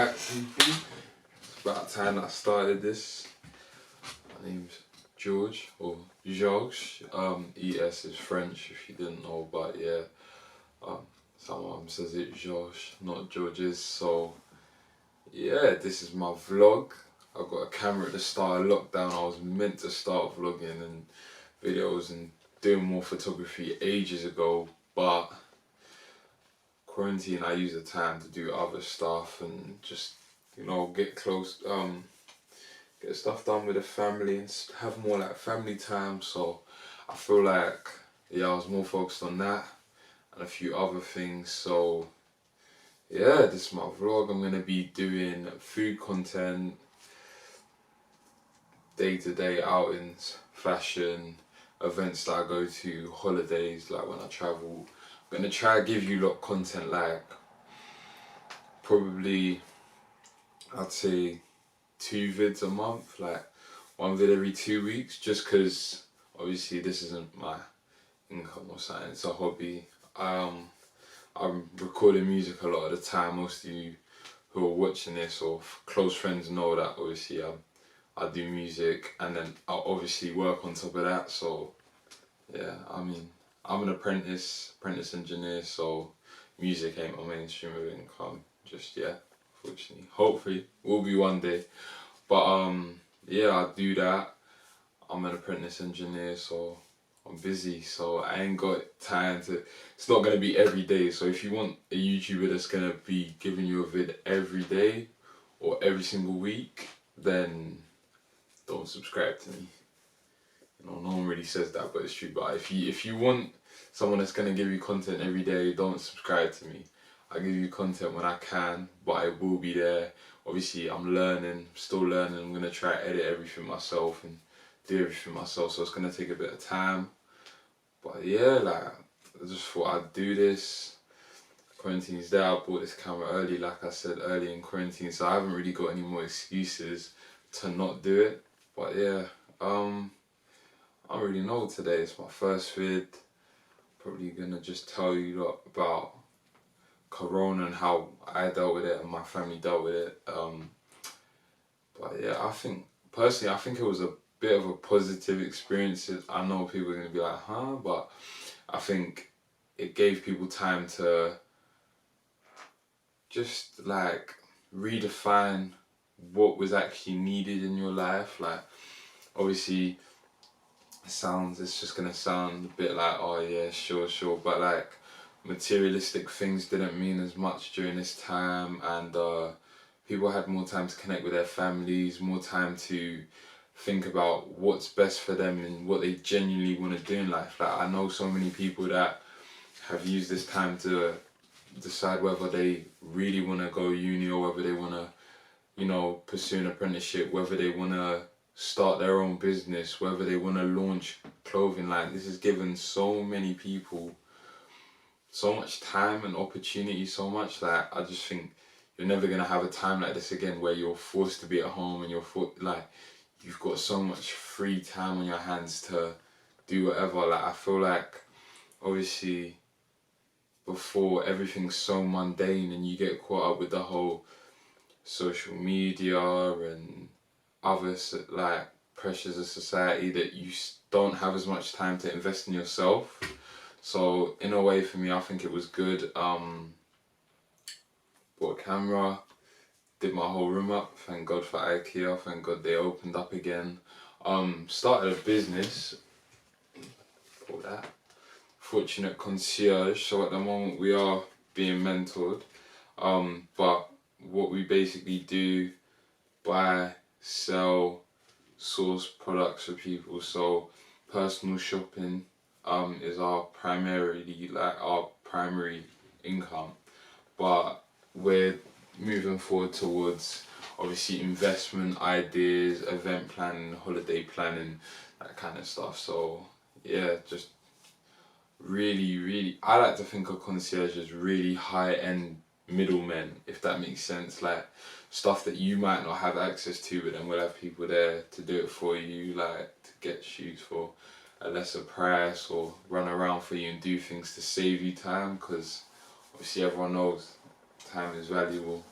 back, people. It's about time that I started this. My name's George, or Georges. ES is French, if you didn't know, but yeah. Someone says it Georges, not Georges. So yeah, this is my vlog. I got a camera at the start of lockdown. I was meant to start vlogging and videos and doing more photography ages ago, but quarantine I use the time to do other stuff and just, you know, get close, get stuff done with the family and have more like family time. So I feel like, yeah, I was more focused on that and a few other things. So yeah, this is my vlog. I'm gonna be doing food content, day-to-day outings, fashion, events that I go to, holidays, like when I travel. I'm gonna try to give you lot content like probably, I'd say 2 vids a month, like 1 vid every 2 weeks, just because obviously this isn't my income or something, it's a hobby. I'm recording music a lot of the time. Most of you who are watching this or close friends know that obviously I do music and then I obviously work on top of that. So yeah, I mean, I'm an apprentice engineer, so music ain't my main stream of income just yet, fortunately. Hopefully, will be one day. But yeah, I do that. I'm an apprentice engineer, so I'm busy, so I ain't got time to. It's not gonna be every day. So if you want a YouTuber that's gonna be giving you a vid every day or every single week, then don't subscribe to me. You know, no one really says that, but it's true. But if you want someone that's gonna give you content every day, don't subscribe to me. I give you content when I can, but it will be there. Obviously, I'm learning, still learning. I'm gonna try to edit everything myself and do everything myself, so it's gonna take a bit of time. But yeah, like I just thought I'd do this. Quarantine's there. I bought this camera early, like I said, early in quarantine, so I haven't really got any more excuses to not do it. But yeah, I don't really know today. It's my first vid. Probably gonna just tell you lot about Corona and how I dealt with it and my family dealt with it. But yeah, I think personally, I think it was a bit of a positive experience. I know people are gonna be like, huh? But I think it gave people time to just like redefine what was actually needed in your life. Like obviously it's just gonna sound a bit like, oh yeah, sure, but like materialistic things didn't mean as much during this time, and people had more time to connect with their families, more time to think about what's best for them and what they genuinely want to do in life. Like I know so many people that have used this time to decide whether they really want to go uni or whether they want to, you know, pursue an apprenticeship, whether they want to start their own business, whether they want to launch clothing line. This has given so many people so much time and opportunity, so much that I just think you're never gonna have a time like this again where you're forced to be at home and you've got so much free time on your hands to do whatever. Like I feel like obviously before everything's so mundane and you get caught up with the whole social media and other like pressures of society that you don't have as much time to invest in yourself. So in a way, for me, I think it was good. Bought a camera, did my whole room up. Thank God for IKEA. Thank God they opened up again. Started a business. Call that Fortunate Concierge. So at the moment we are being mentored. But what we basically do, buy, sell, source products for people. So personal shopping is our primary income, but we're moving forward towards obviously investment ideas, event planning, holiday planning, that kind of stuff. So yeah, just really, I like to think of concierge as really high end middlemen, if that makes sense. Like stuff that you might not have access to, but then we'll have people there to do it for you, like to get shoes for a lesser price or run around for you and do things to save you time, because obviously everyone knows time is valuable.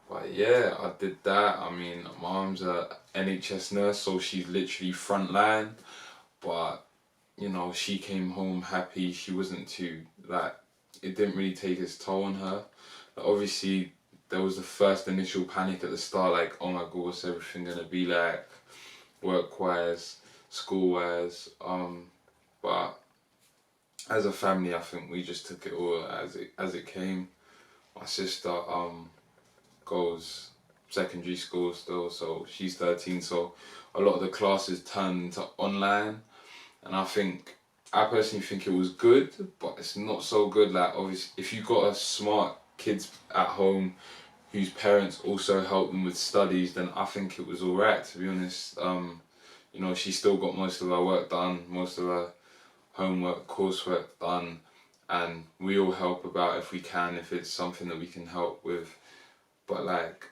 But yeah, I did that. I mean, my mum's a NHS nurse, so she's literally front line. But you know, she came home happy. She wasn't too like it didn't really take its toll on her. Obviously, there was the first initial panic at the start, like, oh my god, what's everything gonna be like, work wise, school wise. But as a family, I think we just took it all as it came. My sister goes secondary school still, so she's 13. So a lot of the classes turned to online, and I personally think it was good, but it's not so good. Like obviously, if you got a smart kids at home whose parents also help them with studies, then I think it was alright, to be honest. You know, she still got most of her work done, most of her homework, coursework done, and we all help about if we can, if it's something that we can help with. But like,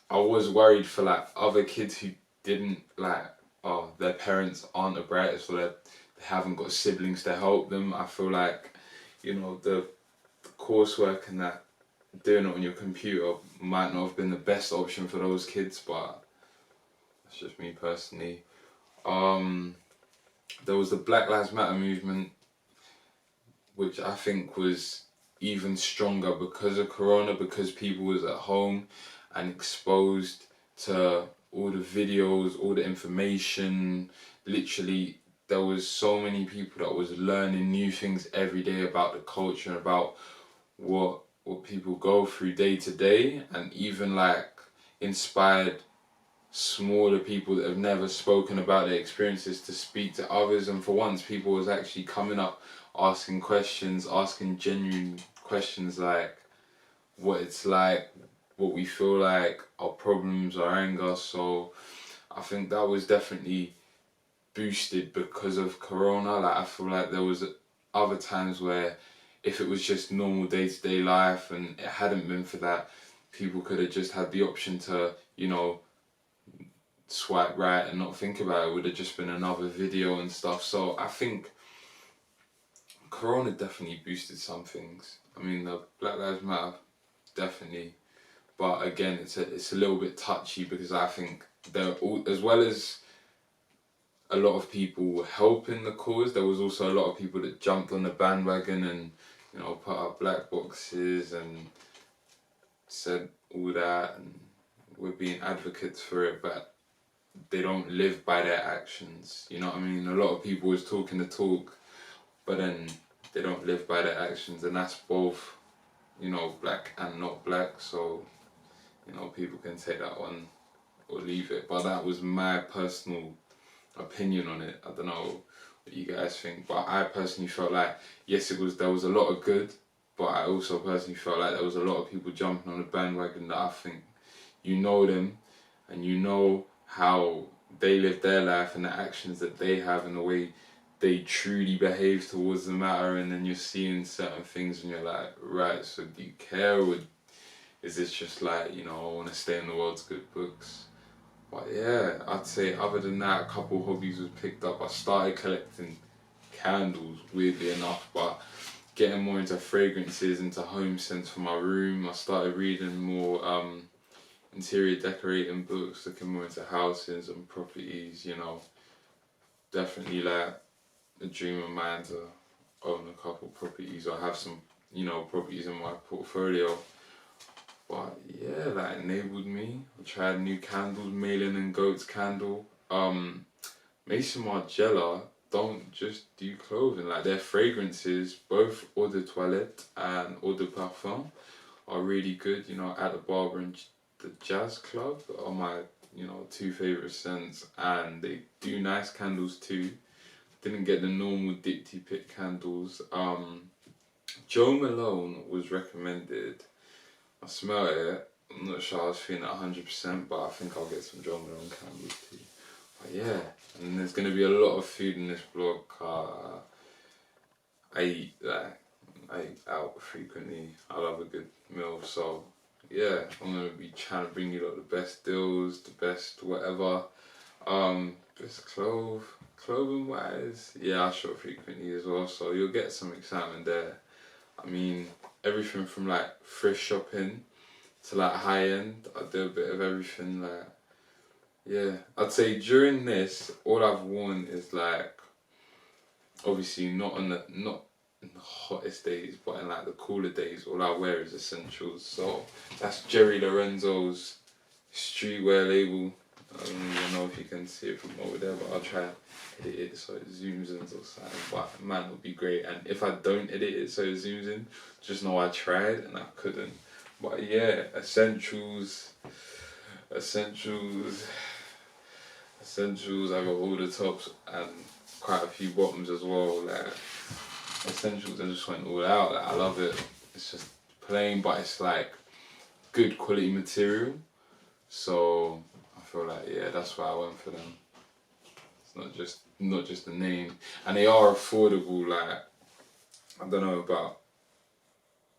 I was worried for like other kids who didn't like, oh, their parents aren't the brightest, or they haven't got siblings to help them. I feel like, you know, the coursework and that, doing it on your computer might not have been the best option for those kids, but that's just me personally. Um, there was the Black Lives Matter movement, which I think was even stronger because of Corona, because people was at home and exposed to all the videos, all the information. Literally, there was so many people that was learning new things every day about the culture and about what people go through day to day, and even like inspired smaller people that have never spoken about their experiences to speak to others. And for once, people was actually coming up, asking questions, asking genuine questions like what it's like, what we feel like, our problems, our anger. So I think that was definitely boosted because of Corona. Like I feel like there was other times where if it was just normal day-to-day life and it hadn't been for that, people could have just had the option to, you know, swipe right and not think about it. It would have just been another video and stuff. So I think Corona definitely boosted some things. I mean, the Black Lives Matter definitely, but again, it's a little bit touchy because I think there all, as well as a lot of people helping the cause, there was also a lot of people that jumped on the bandwagon and, you know, put up black boxes and said all that, and we're being advocates for it, but they don't live by their actions. You know what I mean? A lot of people is talking the talk, but then they don't live by their actions, and that's both, you know, black and not black. So, you know, people can take that one or leave it. But that was my personal opinion on it. I don't know what you guys think, but I personally felt like yes, there was a lot of good, but I also personally felt like there was a lot of people jumping on the bandwagon that I think you know them and you know how they live their life and the actions that they have and the way they truly behave towards the matter, and then you're seeing certain things and you're like, right, so do you care, or is this just like, you know, I want to stay in the world's good books? But yeah, I'd say other than that, a couple hobbies was picked up. I started collecting candles, weirdly enough, but getting more into fragrances, into home scents for my room. I started reading more interior decorating books, looking more into houses and properties, you know. Definitely like a dream of mine to own a couple properties or have some, you know, properties in my portfolio. But yeah, that enabled me. I tried new candles, Malin and Goat's candle. Mason Margiela don't just do clothing, like their fragrances, both Eau de Toilette and Eau de Parfum are really good. You know, at the Barber and the Jazz Club are my, you know, two favourite scents, and they do nice candles too. Didn't get the normal Dipty Pit candles. Joe Malone was recommended. I smell it. I'm not sure I was feeling it 100%, but I think I'll get some Joe Malone candles too. But yeah, and there's gonna be a lot of food in this vlog. I eat I eat out frequently. I love a good meal, so yeah, I'm gonna be trying to bring you lot the best deals, the best whatever. Best clothing wise, yeah, I shop frequently as well, so you'll get some excitement there. I mean, everything from like thrift shopping to like high end. I do a bit of everything. Like, yeah, I'd say during this, all I've worn is like, obviously not in the hottest days, but in like the cooler days, all I wear is essentials. So that's Jerry Lorenzo's streetwear label. I don't even know if you can see it from over there, but I'll try to edit it so it zooms in or something. But man, it'll be great. And if I don't edit it so it zooms in, just know I tried and I couldn't. But yeah, essentials. I got all the tops and quite a few bottoms as well. Like essentials, I just went all out. Like, I love it. It's just plain, but it's like good quality material. So I feel like yeah, that's why I went for them. It's not just the name, and they are affordable. Like I don't know about.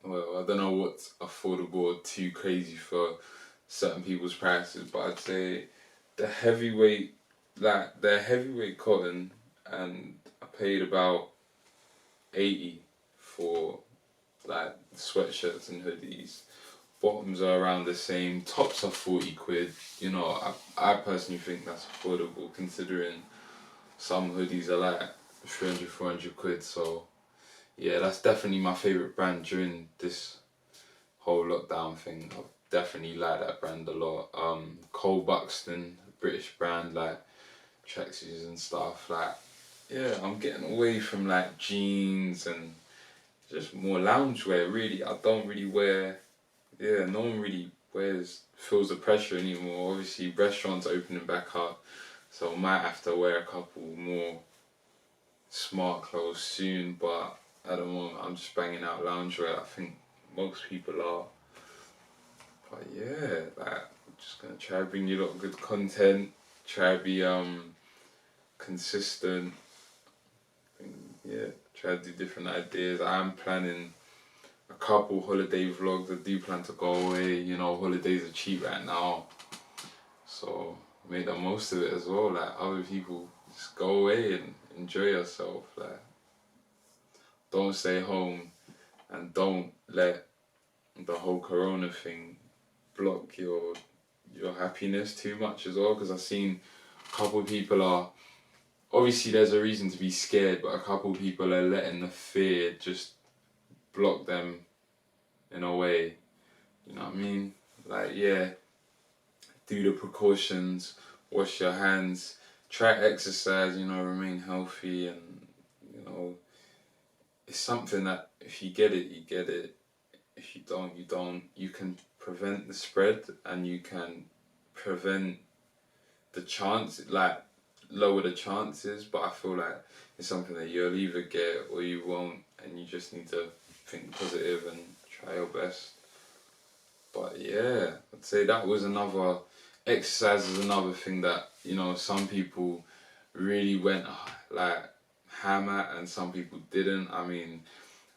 Well, I don't know what's affordable or too crazy for certain people's prices, but I'd say the heavyweight, like they're heavyweight cotton, and I paid about 80 for like sweatshirts and hoodies. Bottoms are around the same. Tops are 40 quid. You know, I personally think that's affordable considering some hoodies are like 300, 400 quid. So yeah, that's definitely my favourite brand during this whole lockdown thing. I definitely like that brand a lot. Cole Buxton, British brand, like tracksuits and stuff. Like, yeah, I'm getting away from like jeans and just more loungewear. Really, I don't really wear. Yeah, no one really feels the pressure anymore. Obviously, restaurants opening back up, so I might have to wear a couple more smart clothes soon. But at the moment, I'm just banging out loungewear. I think most people are. But yeah, like I'm just gonna try to bring you a lot of good content. Try to be consistent. And, yeah, try to do different ideas. I'm planning a couple holiday vlogs. I do plan to go away. You know, holidays are cheap right now, so make the most of it as well. Like other people, just go away and enjoy yourself. Like don't stay home and don't let the whole corona thing block your happiness too much as well, because I've seen a couple of people are obviously there's a reason to be scared, but a couple of people are letting the fear just block them in a way. You know what I mean? Like yeah, do the precautions, wash your hands, try exercise, you know, remain healthy, and you know it's something that if you get it, you get it. If you don't, you don't. You can prevent the spread and you can prevent the chance, like lower the chances, but I feel like it's something that you'll either get or you won't, and you just need to think positive and try your best. But yeah, I'd say that was another exercise is another thing that, you know, some people really went like ham at and some people didn't. I mean,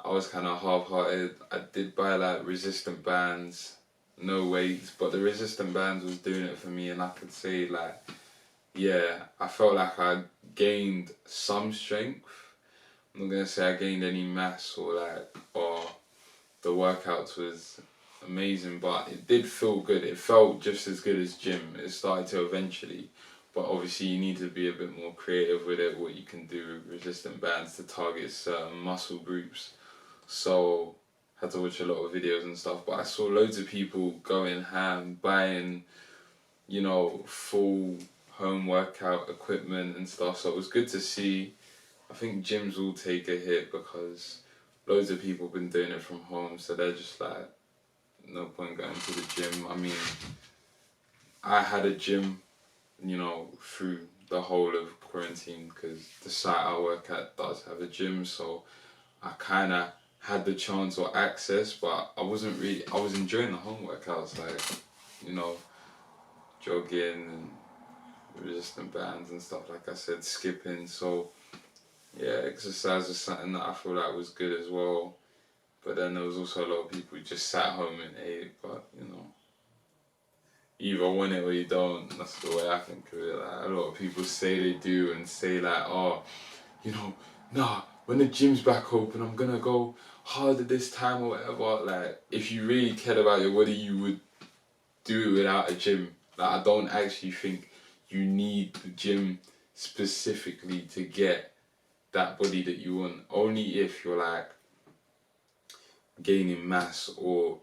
I was kind of half-hearted. I did buy like resistant bands, no weights, but the resistant bands was doing it for me, and I could say like, yeah, I felt like I gained some strength. I'm not gonna say I gained any mass or the workouts was amazing, but it did feel good. It felt just as good as gym. It started to eventually, but obviously you need to be a bit more creative with it. What you can do with resistant bands to target certain muscle groups. So had to watch a lot of videos and stuff, but I saw loads of people going ham, buying, you know, full home workout equipment and stuff. So it was good to see. I think gyms will take a hit because loads of people have been doing it from home, so they're just like, no point going to the gym. I mean, I had a gym, you know, through the whole of quarantine because the site I work at does have a gym, so I kind of had the chance or access, but I was enjoying the home workouts, like, you know, jogging and resistant bands and stuff, like I said, skipping. So yeah, exercise was something that I feel like was good as well. But then there was also a lot of people who just sat home and ate, but you know, you either want it or you don't. That's the way I think of it. Like, a lot of people say they do and say like, oh, you know, nah, when the gym's back open, I'm gonna go harder this time or whatever. Like, if you really cared about your body, you would do it without a gym. Like, I don't actually think you need the gym specifically to get that body that you want. Only if you're like gaining mass or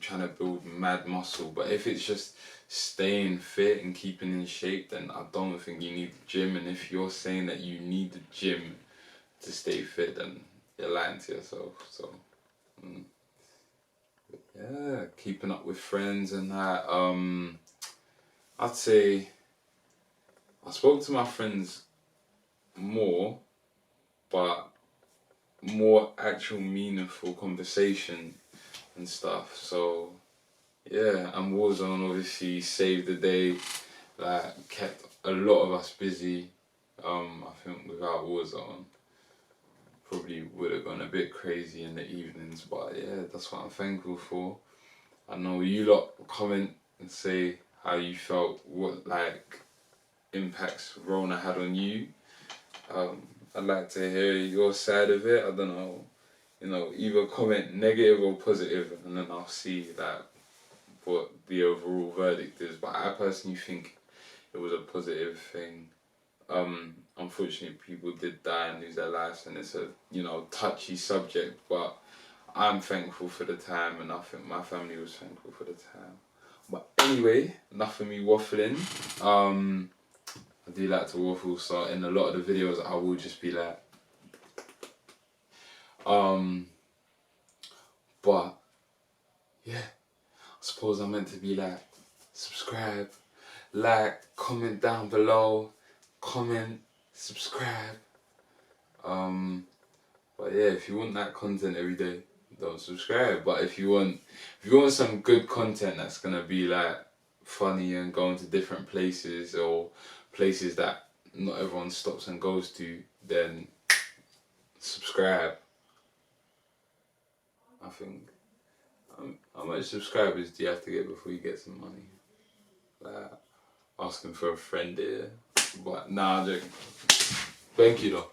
trying to build mad muscle. But if it's just staying fit and keeping in shape, then I don't think you need the gym. And if you're saying that you need the gym to stay fit, then you're lying to yourself. So yeah, keeping up with friends and that. I'd say I spoke to my friends more, but more actual meaningful conversation and stuff. So yeah, and Warzone obviously saved the day, like kept a lot of us busy. I think without Warzone, probably would have gone a bit crazy in the evenings, but yeah, that's what I'm thankful for. I know you lot comment and say how you felt, what like impacts Rona had on you. I'd like to hear your side of it. I don't know, either comment negative or positive, and then I'll see that what the overall verdict is. But I personally think it was a positive thing. Unfortunately, people did die and lose their lives, and it's a touchy subject. But I'm thankful for the time, and I think my family was thankful for the time. But anyway, enough of me waffling. I do like to waffle, so in a lot of the videos I will just be like, but yeah, I suppose I'm meant to be like, subscribe, like, comment down below, comment, subscribe. But yeah, if you want that content every day, don't subscribe. But if you want some good content that's gonna be like funny and going to different places or places that not everyone stops and goes to, then subscribe. I think. How much subscribers do you have to get before you get some money? Like, asking for a friend here. But nah, I'm joking. Thank you though.